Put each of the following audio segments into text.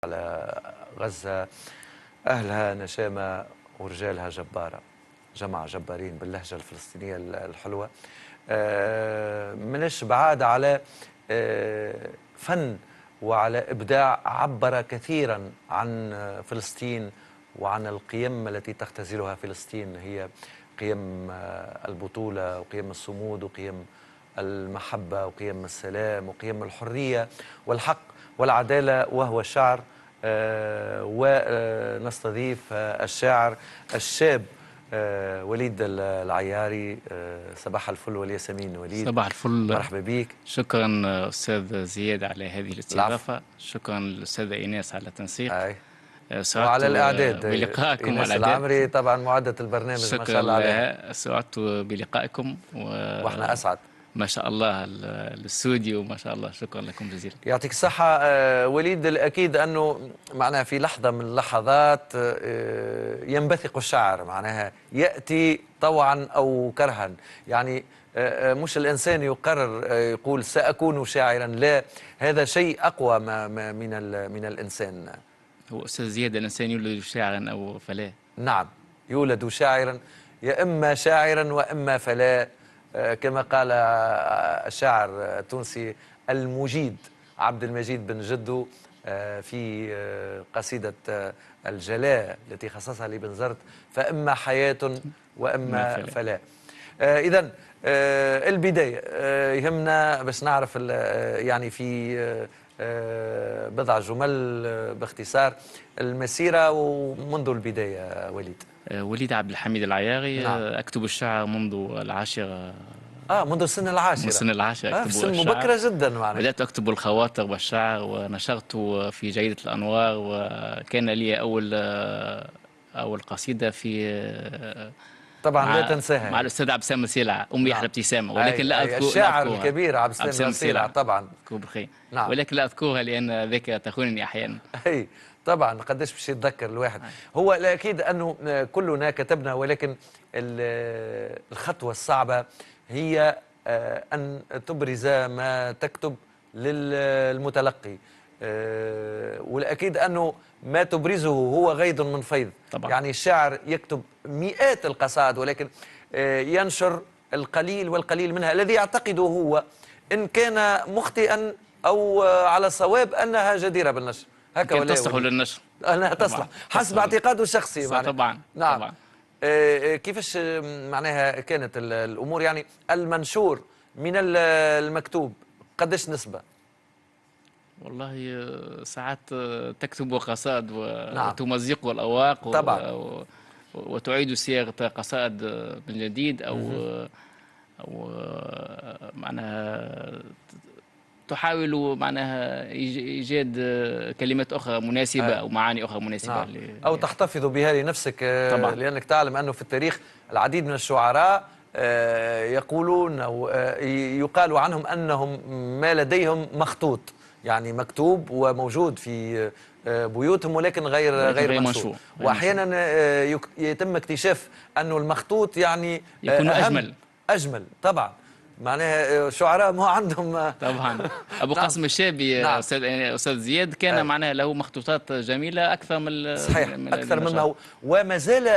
على غزة، أهلها نشامة ورجالها جبارة، جماعة جبارين باللهجة الفلسطينية الحلوة. منش بعاد على فن وعلى إبداع عبر كثيرا عن فلسطين وعن القيم التي تختزلها فلسطين، هي قيم البطولة وقيم الصمود وقيم المحبة وقيم السلام وقيم الحرية والحق والعدالة، وهو الشعر. ونستضيف الشاعر الشاب وليد العياري. صباح الفل والياسمين وليد. صباح الفل. مرحبا بك. شكرا أستاذ زياد على هذه الاستضافة. العفو. شكرا للأستاذة إيناس على التنسيق. أي. سعدت وعلى الإعداد بلقائكم. إيناس العمري طبعا معدة البرنامج، ما شاء الله عليها. سعدت بلقائكم وإحنا أسعد. ما شاء الله الاستوديو ما شاء الله. شكرا لكم جزيلا. يعطيك الصحة وليد. الأكيد أنه معناها في لحظة من اللحظات ينبثق الشعر، معناها يأتي طوعا أو كرها. يعني مش الإنسان يقرر يقول سأكون شاعرا، لا، هذا شيء أقوى من الإنسان. هو أستاذ زياد، الإنسان يولد شاعرا أو فلا؟ نعم، يولد شاعرا، يا إما شاعرا وإما فلا، كما قال الشاعر التونسي المجيد عبد المجيد بن جدو في قصيدة الجلاء التي خصصها لابن زرت: فإما حياة وإما فلا. إذن البداية يهمنا باش نعرف يعني في بضع جمل باختصار المسيرة ومنذ البداية. وليد وليد عبد الحميد العياري. نعم. أكتب الشعر منذ العاشرة. منذ سن العاشرة. منذ سن العاشرة أكتب في سن مبكرة جدا معناها. بدأت أكتب الخواطر والشعر ونشرت في جريدة الأنوار، وكان لي أول قصيدة في طبعا لا تنساها مع الأستاذ عبد السلام مسيلع، أمي أحلى ابتسامة، ولكن لا أذكر الشاعر الكبير عبد السلام مسيلع طبعا. بخير. نعم. ولكن لا أذكرها لأن ذاك تخونني أحيانا. أي طبعا، قداش باش يتذكر الواحد. هو الأكيد أنه كلنا كتبنا، ولكن الخطوة الصعبة هي أن تبرز ما تكتب للمتلقي. والأكيد أنه ما تبرزه هو غيض من فيض طبعا. يعني الشاعر يكتب مئات القصائد، ولكن ينشر القليل والقليل منها الذي يعتقده هو إن كان مخطئا أو على صواب أنها جديرة بالنشر. هكا ولا تصلح للنشر؟ أنها تصلح حسب اعتقاده الشخصي. طبعا. نعم. طبعا. كيفاش معناها كانت الأمور؟ يعني المنشور من المكتوب قداش نسبة؟ والله ساعات تكتب قصائد نعم. وتمزق الأواق طبعا. وتعيد صياغة قصائد من جديد أو معناها تحاول معناها إيجاد كلمات أخرى مناسبة أو معاني أخرى مناسبة. نعم. أو تحتفظ بها لنفسك. طبعا. لأنك تعلم أنه في التاريخ العديد من الشعراء يقولون أو يقال عنهم أنهم ما لديهم مخطوط، يعني مكتوب وموجود في بيوتهم ولكن غير منشور. وأحيانا يتم اكتشاف أنه المخطوط يعني يكون أجمل. طبعا، معناها شعراء ما عندهم. طبعا. أبو قاسم الشابي. نعم. أستاذ زياد كان معناها له مخطوطات جميلة أكثر من صحيح أكثر مما هو، وما زال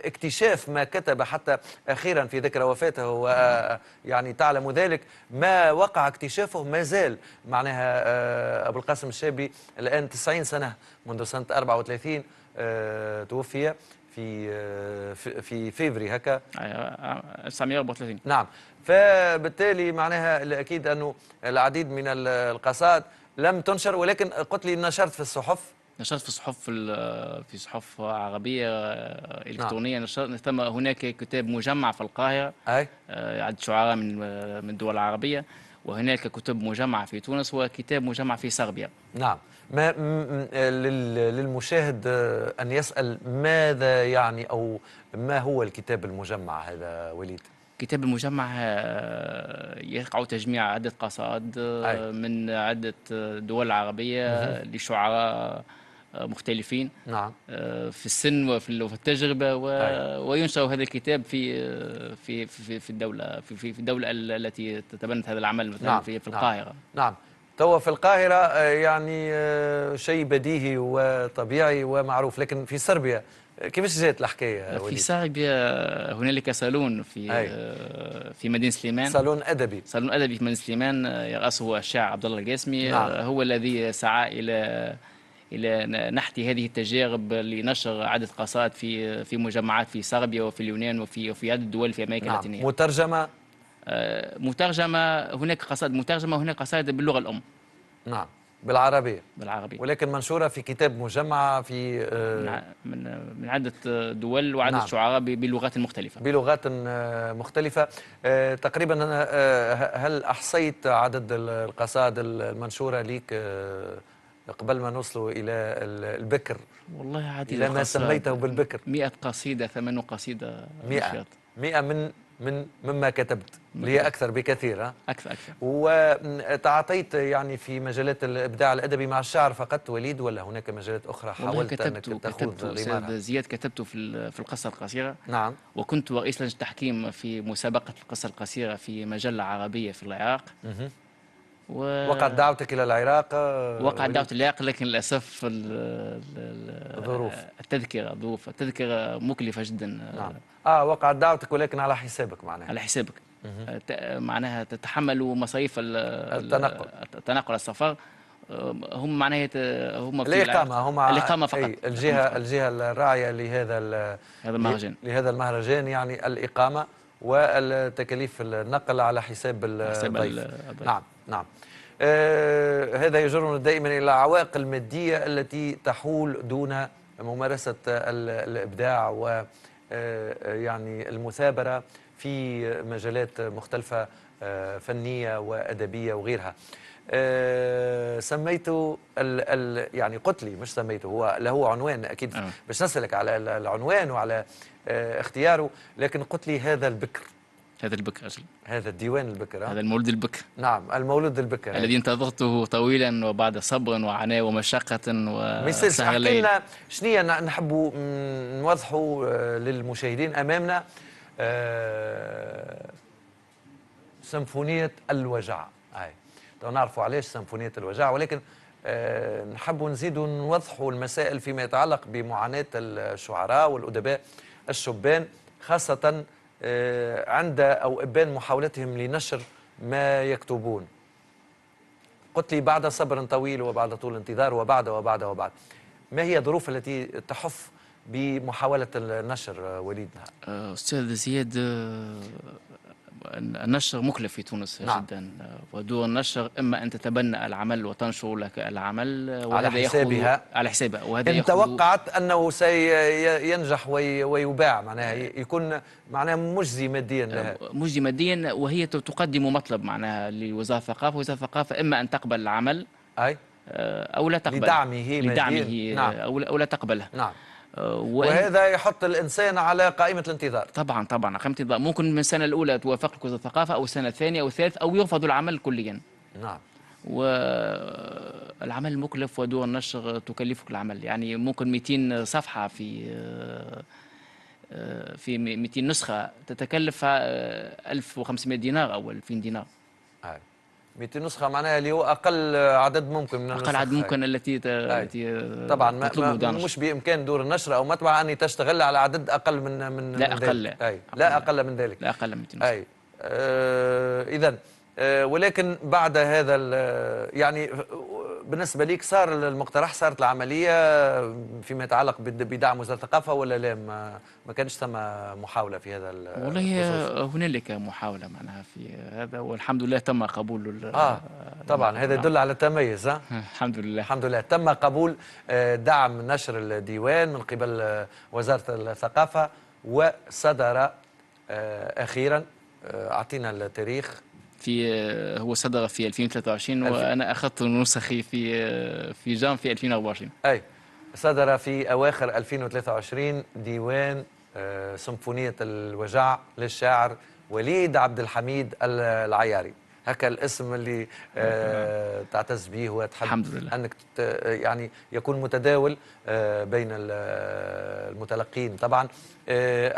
اكتشاف ما كتب حتى أخيرا في ذكرى وفاته، ويعني تعلم ذلك، ما وقع اكتشافه ما زال. معناها أبو القاسم الشابي الآن 90 سنة، منذ سنة 34 توفي في فيفري هكا 1934. نعم. فبالتالي معناها الأكيد أنه العديد من القصائد لم تنشر، ولكن قلت لي نشرت في الصحف. نشرت في صحف عربية إلكترونية. نشرت هناك كتاب مجمع في القاهرة، عدد شعراء من الدول العربية، وهناك كتب مجمع في تونس وكتاب مجمع في صربيا. نعم. ما للمشاهد أن يسأل ماذا يعني أو ما هو الكتاب المجمع هذا وليد؟ الكتاب المجمع يقع تجميع عدة قصائد من عدة دول عربية لشعراء مختلفين. نعم. في السن وفي التجربة وينشر هذا الكتاب في الدولة التي تتبنت هذا العمل مثلا. نعم. في القاهرة. نعم. توا في القاهرة يعني شيء بديهي وطبيعي ومعروف، لكن في صربيا كيفاش جات الحكاية في وليد؟ صربيا هنالك صالون في مدينة سليمان، صالون أدبي. صالون أدبي في مدينة سليمان يرأسه الشاعر عبد الله القاسمي. نعم. هو الذي سعى إلى نحت هذه التجارب لنشر عدة قصائد في مجمعات في صربيا وفي اليونان وفي عدة دول في أمريكا اللاتينية. مترجمة؟ مترجمة، هناك قصائد مترجمة وهناك قصائد باللغة الأم. نعم، بالعربية. بالعربية، ولكن منشورة في كتاب مجمع في من عدة دول وعدة نعم. شعراء بلغات مختلفة. بلغات مختلفة. تقريبا هل أحصيت عدد القصائد المنشورة ليك قبل ما نوصلوا إلى البكر؟ والله عديد إلى ما سميته بالبكر. 100 قصيدة، 8 قصيدة. 100 مما كتبت، اللي هي أكثر بكثير. أكثر. وتعاطيت يعني في مجالات الإبداع الأدبي مع الشعر فقط وليد، ولا هناك مجالات أخرى حاولت أنك تأخذ غمارها؟ زياد كتبت في القصة القصيرة. نعم. وكنت رئيس لجنة التحكيم في مسابقة القصة القصيرة في مجلة عربية في العراق. وقعت دعوتك إلى العراق؟ وقعت دعوة العراق، لكن للأسف ظروف التذكرة مكلفة جدا. نعم. وقعت دعوتك ولكن على حسابك، معناها على حسابك. معناها تتحمل مصاريف التنقل السفر. هم معناها هم الإقامة فقط. الجهة الراعية لهذا المهرجان يعني الإقامة والتكاليف النقل على حساب الضيف. نعم. هذا يجرنا دائما إلى العوائق المادية التي تحول دون ممارسة الإبداع و يعني المثابرة في مجالات مختلفة فنية وأدبية وغيرها. سميته يعني قلت لي، مش سميته، هو له عنوان أكيد باش نسألك على العنوان وعلى اختياره، لكن قلت لي هذا البكر. أجل. هذا الديوان البكر. هذا المولود البكر. نعم، المولود البكر الذي انتظرته طويلا وبعد صبر وعناء ومشقة وسهر الليل. احكي لنا شنية نحبوا نوضحوا للمشاهدين أمامنا سيمفونية الوجع. نعرفوا علاش سيمفونية الوجع، ولكن نحبوا نزيدوا نوضحوا المسائل فيما يتعلق بمعاناة الشعراء والأدباء الشبان، خاصة عند أو إبان محاولتهم لنشر ما يكتبون. قلت لي بعد صبر طويل وبعد طول انتظار وبعد. ما هي الظروف التي تحف بمحاولة النشر وليد؟ أستاذ زياد، النشر مكلف في تونس جدا، ودور النشر إما أن تتبنى العمل وتنشر لك العمل على حسابها، وهذا إن توقعت أنه سينجح ويباع، معناها يكون معناها مجزي ماديا لها. مجزي ماديا، وهي تقدم مطلب معناها لوزارة الثقافة. وزارة الثقافة إما أن تقبل العمل أو لا تقبل لدعمه نعم. أو لا تقبله. نعم. وهذا يحط الإنسان على قائمة الانتظار. طبعا قائمة الانتظار. ممكن من السنة الأولى توافق لك وزارة الثقافة، أو السنة الثانية أو الثالث، أو يرفض العمل كليا. نعم. والعمل مكلف، ودور النشر تكلفك العمل. يعني ممكن 200 صفحة في 200 نسخة تتكلف 1500 دينار أو 2000 دينار. 200 نسخة معناها اللي هو أقل عدد ممكن من أقل عدد ممكن التي طبعا مش بإمكان دور النشر أو مطبعة أن تشتغل على عدد أقل من لا أقل ذلك. لا أقل من ذلك. لا أقل من 200 نسخة. إذن ولكن بعد هذا يعني بالنسبة ليك صار المقترح، صارت العملية فيما يتعلق بدعم وزارة الثقافة ولا لا؟ ما كانش ثم محاولة في هذا والله هنالك محاولة معناها في هذا، والحمد لله تم قبول طبعا هذا يدل على التميز. الحمد لله تم قبول دعم نشر الديوان من قبل وزارة الثقافة، وصدر أخيرا، أعطينا التاريخ. هو صدر في 2023 وأنا أخذت نسخي في جام في 2024. صدر في أواخر 2023 ديوان سيمفونية الوجع للشاعر وليد عبد الحميد العياري. هكا الاسم اللي تعتز به وتحب الحمد لله أنك يعني يكون متداول بين المتلقين. طبعا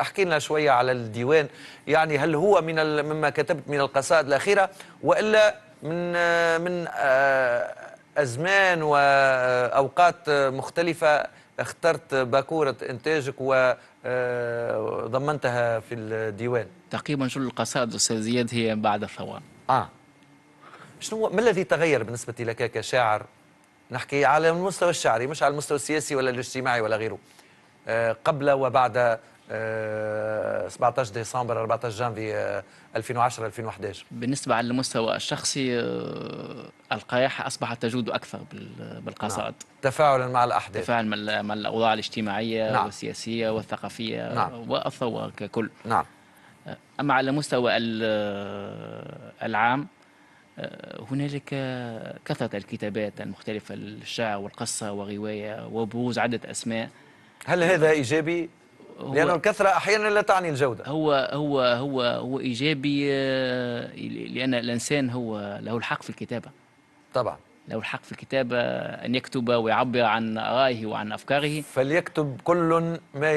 احكي لنا شوية على الديوان، يعني هل هو مما كتبت من القصائد الأخيرة، وإلا من أزمان وأوقات مختلفة اخترت باكورة إنتاجك وضمنتها في الديوان؟ تقريبا كل القصائد أستاذ زياد هي بعد الثورة. شنو ما الذي تغير بالنسبة لك كشاعر؟ نحكي على المستوى الشعري مش على المستوى السياسي ولا الاجتماعي ولا غيره، قبل وبعد 17 ديسمبر 14 جانفي 2010 2011. بالنسبة على المستوى الشخصي القياحة أصبحت تجود أكثر بالقصائد. نعم. تفاعلا مع الأحداث، تفاعل مع الأوضاع الاجتماعية نعم. والسياسية والثقافية، نعم. والثورة ككل. نعم. أما على المستوى العام هنالك كثرة الكتابات المختلفة، الشعر والقصة والرواية وبروز عدة أسماء. هل هذا إيجابي؟ لأنه الكثرة أحيانا لا تعني الجودة. هو إيجابي لأن الإنسان هو له الحق في الكتابة. طبعا له الحق في الكتابة أن يكتب ويعبر عن آرائه وعن أفكاره، فليكتب كل ما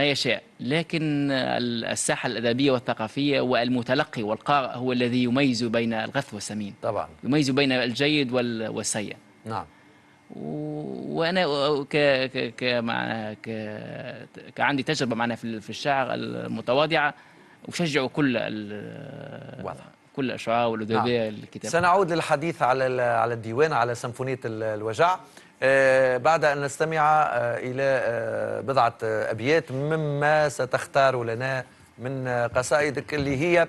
يشاء. لكن الساحة الأدبية والثقافية والمتلقي والقارئ هو الذي يميز بين الغث والسمين. طبعا يميز بين الجيد والسيء. نعم. وانا كعندي تجربه معنا في الشعر المتواضعه، اشجع كل الشعراء والادباء الكتاب. سنعود للحديث على الديوان، على سيمفونيه الوجع، بعد ان نستمع الى بضعه ابيات مما ستختار لنا من قصائدك اللي هي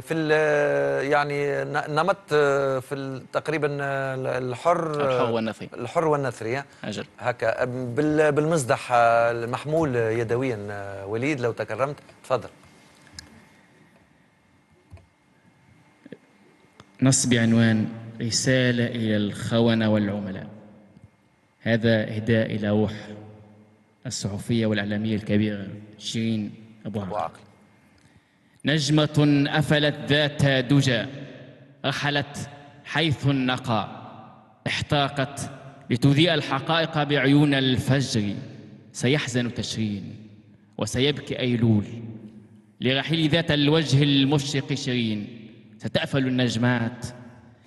في يعني نمط في تقريبا الحر والنثري أجل. هكا بالمزدح المحمول يدويا. وليد لو تكرمت تفضل. نص بعنوان رسالة إلى الخونة والعملاء. هذا إهداء إلى روح الصحفية والإعلامية الكبيرة شيرين أبو عقل. نجمة أفلت ذات دجى، رحلت حيث النقى، احتاقت لتذيء الحقائق بعيون الفجر. سيحزن تشرين وسيبكي أيلول لرحيل ذات الوجه المشرق شيرين. ستأفل النجمات،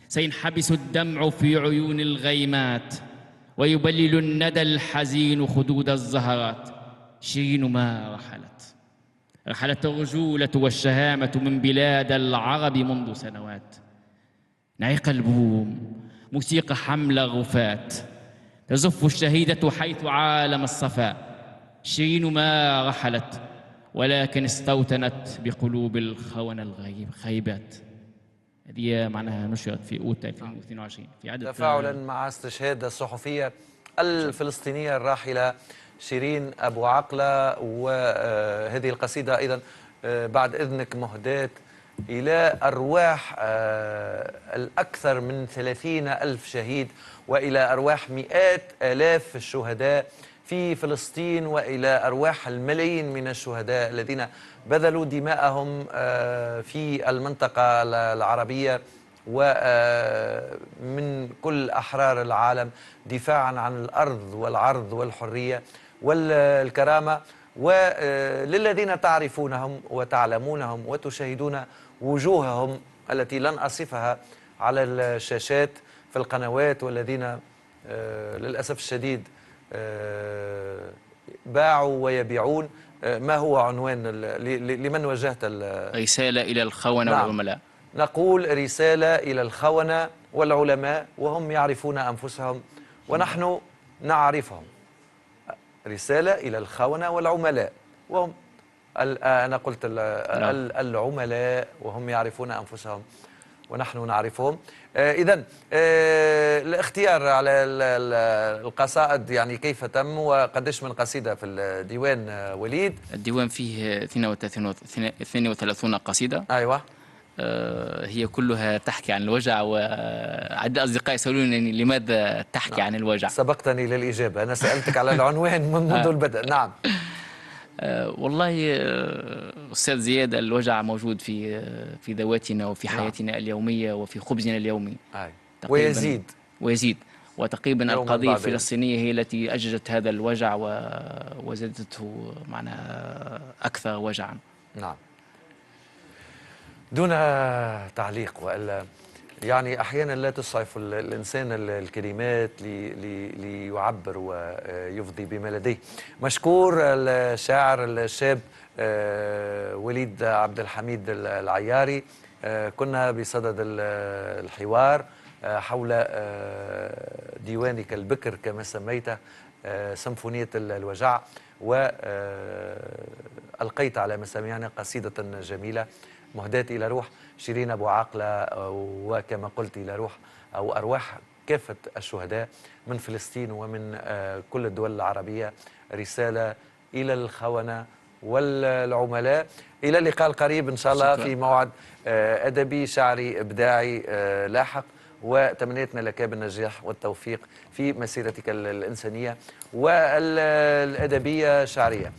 سينحبس الدمع في عيون الغيمات، ويبلل الندى الحزين خدود الزهرات. شيرين ما رحلت الرجولة والشهامة من بلاد العرب منذ سنوات. نعيق البوم، موسيقى حمل الرفات، تزف الشهيدة حيث عالم الصفاء. شيرين ما رحلت ولكن استوطنت بقلوب الخونة الخيبات. هذه معناها نشرت في أوت 2022 في عدد تفاعلا مع استشهاد الصحفية الفلسطينية الراحلة شيرين أبو عقلة. وهذه القصيدة أيضا بعد إذنك مهداة إلى أرواح الأكثر من 30,000 شهيد، وإلى أرواح مئات آلاف الشهداء في فلسطين، وإلى أرواح الملايين من الشهداء الذين بذلوا دماءهم في المنطقة العربية ومن كل أحرار العالم دفاعا عن الأرض والعرض والحرية والكرامة. وللذين تعرفونهم وتعلمونهم وتشاهدون وجوههم التي لن أصفها على الشاشات في القنوات، والذين للأسف الشديد باعوا ويبيعون، ما هو عنوان لمن وجهت رسالة إلى الخونة والعملاء؟ نقول رسالة إلى الخونة والعلماء وهم يعرفون أنفسهم ونحن نعرفهم. رسالة إلى الخونة والعملاء وهم أنا قلت العملاء وهم يعرفون أنفسهم ونحن نعرفهم. إذن الاختيار على القصائد يعني كيف تم وقديش من قصيدة في الديوان وليد؟ الديوان فيه 32 قصيدة. أيوة. هي كلها تحكي عن الوجع، وعدة أصدقاء يسألونني لماذا تحكي عن الوجع. سبقتني للإجابة، أنا سألتك على العنوان منذ البدء. نعم. والله أستاذ زياد، الوجع موجود في ذواتنا وفي حياتنا اليومية وفي خبزنا اليومي. ويزيد وتقريبا القضية الفلسطينية هي التي أججت هذا الوجع وزادته معنا أكثر وجعا. نعم. دون تعليق، وإلا يعني أحيانا لا تسعف الإنسان الكلمات ليعبر ويفضي بما لديه. مشكور الشاعر الشاب وليد عبد الحميد العياري. كنا بصدد الحوار حول ديوانك البكر كما سميته، سمفونية الوجع، وألقيت على مسامعنا قصيدة جميلة مهداة إلى روح شيرين أبو عاقلة، وكما قلت إلى روح أو أرواح كافة الشهداء من فلسطين ومن كل الدول العربية. رسالة إلى الخونة والعملاء. إلى اللقاء القريب إن شاء الله في موعد أدبي شعري إبداعي لاحق، وتمنيتنا لك بالنجاح والتوفيق في مسيرتك الإنسانية والأدبية شعرية.